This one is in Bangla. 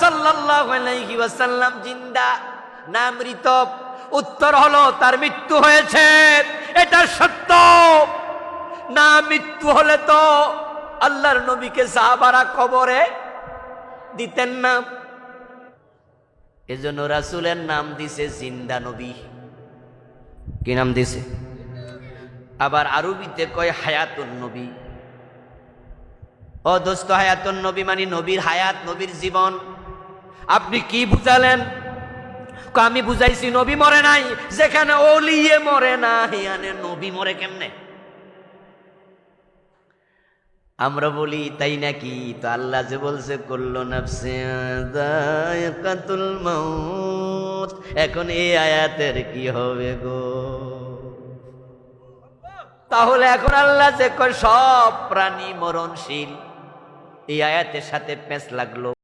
সাল্লাল্লাহু আলাইহি ওয়াসাল্লাম জিন্দা না মৃত? উত্তর হলো তার মৃত্যু হয়েছে, এটা সত্য। না মৃত্যু হলে তো আল্লাহর নবীকে সাহাবারা কবরে দিতেন না। এজন্য রাসূলের নাম দিছে জিন্দা নবী। কি নাম দিছে? আবার আরবিতে কয় হায়াতুন নবী। ও দোস্ত, হায়াতুন নবী মানে নবীর হায়াত, নবীর জীবন। আপনি কি বুঝালেন? আমি বুঝাইছি নবী মরে নাই। যেখানে ওলিয়ে মরে না, হিয়ানে নবী মরে কেমনে? আমরা বলি তাই নাকি? তো আল্লাহ যে বলছে কুল্লু নাফসিন যায়কাতুল মাউত, এখন এই আয়াতের কি হবে গো? তাহলে এখন আল্লাহ যে কয় সব প্রাণী মরণশীল, এই আয়াতের সাথে প্যাঁচ লাগলো।